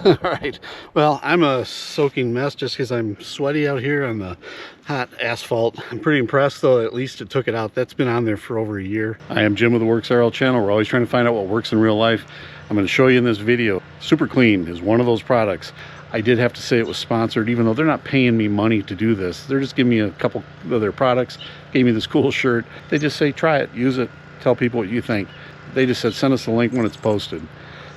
All right. Well, I'm a soaking mess just because I'm sweaty out here on the hot asphalt. I'm pretty impressed though, at least it took it out. That's been on there for over a year. I am Jim with the Works RL channel. We're always trying to find out what works in real life. I'm going to show you in this video. SuperClean is one of those products. I did have to say it was sponsored, even though they're not paying me money to do this. They're just giving me a couple of their products, gave me this cool shirt. They just say, try it, use it, tell people what you think. They just said, send us the link when it's posted.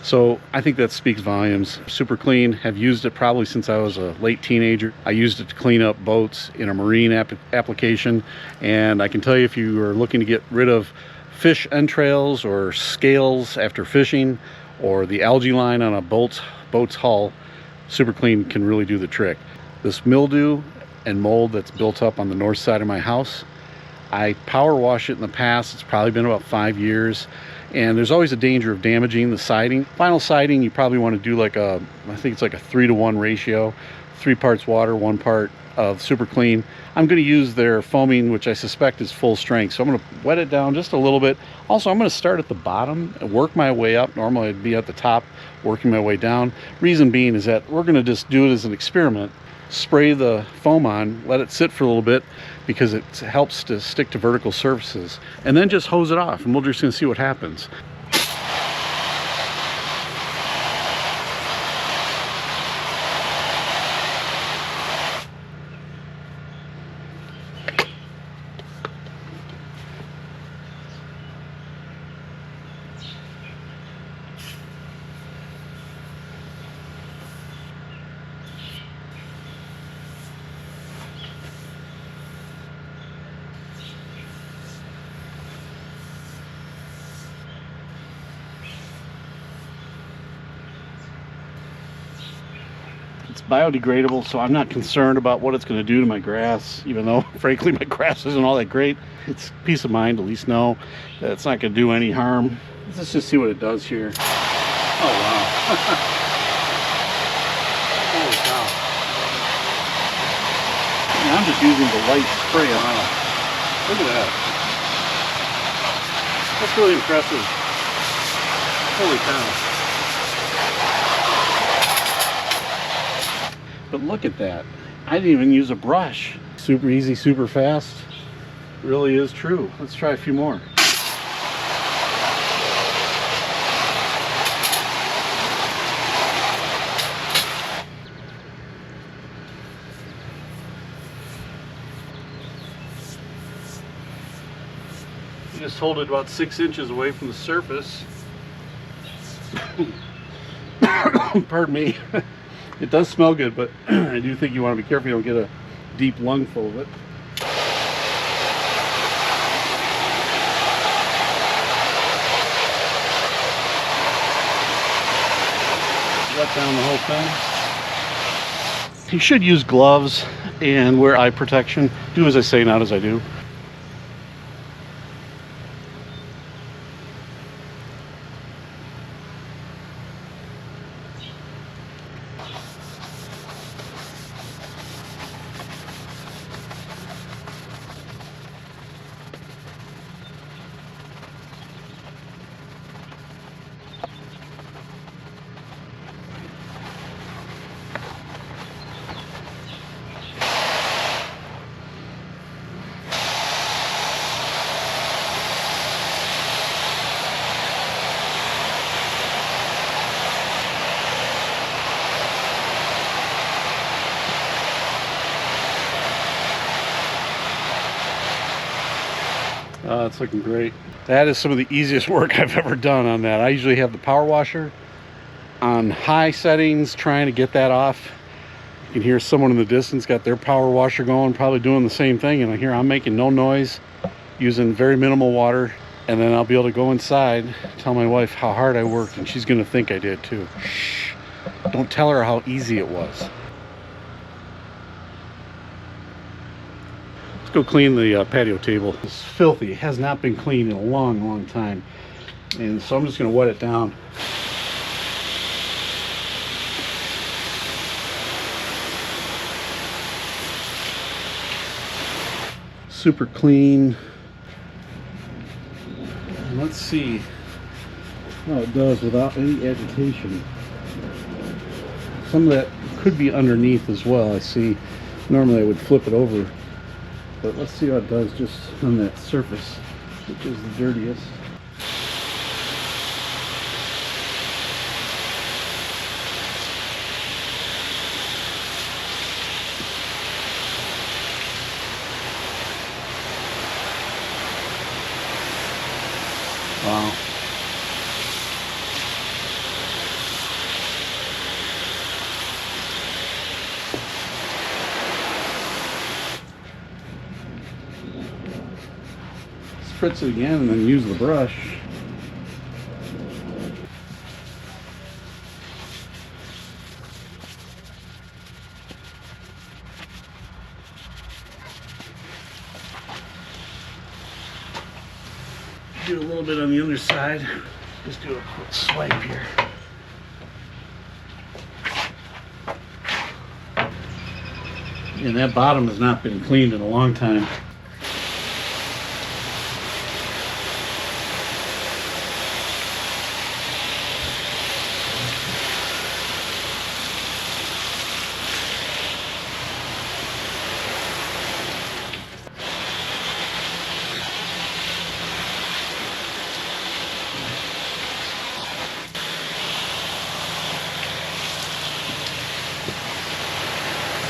So I think that speaks volumes. SuperClean, have used it probably since I was a late teenager. I used it to clean up boats in a marine application. And I can tell you, if you are looking to get rid of fish entrails or scales after fishing, or the algae line on a boat's hull, SuperClean can really do the trick. This mildew and mold that's built up on the north side of my house, I power wash it in the past. It's probably been about 5 years. And there's always a danger of damaging the siding. Vinyl siding, you probably want to do like I think it's like a 3-to-1 ratio. 3 parts water, 1 part of SuperClean. I'm going to use their foaming, which I suspect is full strength. So I'm going to wet it down just a little bit. Also, I'm going to start at the bottom and work my way up. Normally I'd be at the top, working my way down. Reason being is that we're going to just do it as an experiment. Spray the foam on, let it sit for a little bit because it helps to stick to vertical surfaces, and then just hose it off, and we're just going to see what happens. It's biodegradable, so I'm not concerned about what it's going to do to my grass, even though frankly my grass isn't all that great. It's peace of mind to at least know that it's not going to do any harm. Let's just see what it does here. Oh wow. Holy cow. And I'm just using the light spray on it. Look at that. That's really impressive. Holy cow. But look at that. I didn't even use a brush. Super easy, super fast. Really is true. Let's try a few more. You just hold it about 6 inches away from the surface. Pardon me. It does smell good, but I do think you want to be careful you don't get a deep lung full of it. Let down the whole thing. You should use gloves and wear eye protection. Do as I say, not as I do. It's looking great. That is some of the easiest work I've ever done on that. I usually have the power washer on high settings trying to get that off. You can hear someone in the distance got their power washer going, probably doing the same thing, and I hear I'm making no noise, using very minimal water, and then I'll be able to go inside, tell my wife how hard I worked, and she's gonna think I did too. Shh. Don't tell her how easy it was. Go clean the patio table. It's filthy. It has not been cleaned in a long time, and so I'm just going to wet it down. SuperClean. Let's see how it does without any agitation. Some of that could be underneath as well. I see. Normally I would flip it over, but let's see how it does just on that surface, which is the dirtiest. Wow. Spritz it again and then use the brush. Do a little bit on the other side. Just do a quick swipe here. And that bottom has not been cleaned in a long time.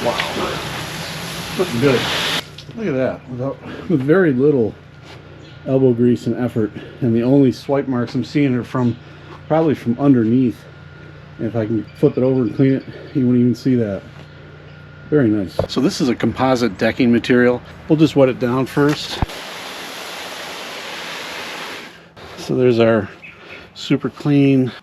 Wow, looking good. Look at that, with very little elbow grease and effort, and the only swipe marks I'm seeing are from probably from underneath. And if I can flip it over and clean it, you wouldn't even see that. Very nice. So this is a composite decking material. We'll just wet it down first. So there's our SuperClean.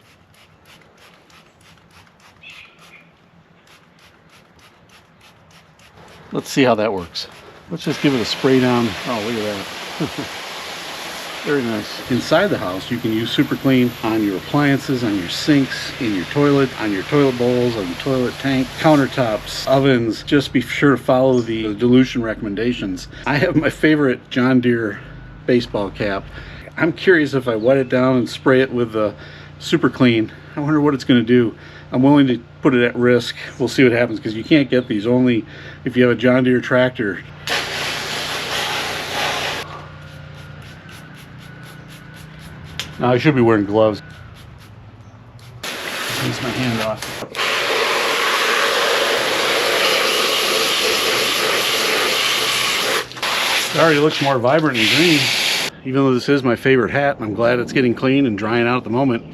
Let's see how that works. Let's just give it a spray down. Oh, look at that. Very nice. Inside the house, you can use SuperClean on your appliances, on your sinks, in your toilet, on your toilet bowls, on the toilet tank, countertops, ovens. Just be sure to follow the dilution recommendations. I have my favorite John Deere baseball cap. I'm curious if I wet it down and spray it with the SuperClean. I wonder what it's going to do. I'm willing to put it at risk. We'll see what happens, because you can't get these only if you have a John Deere tractor. Now I should be wearing gloves. Rinse my hand off. It already looks more vibrant and green. Even though this is my favorite hat, and I'm glad it's getting clean and drying out at the moment.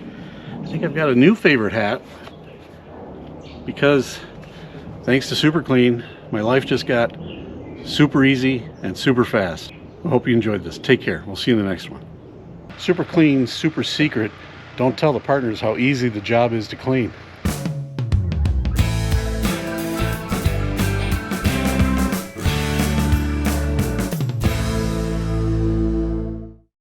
I think I've got a new favorite hat, because thanks to SuperClean, my life just got super easy and super fast. I hope you enjoyed this. Take care. We'll see you in the next one. SuperClean's super secret: don't tell the partners how easy the job is to clean.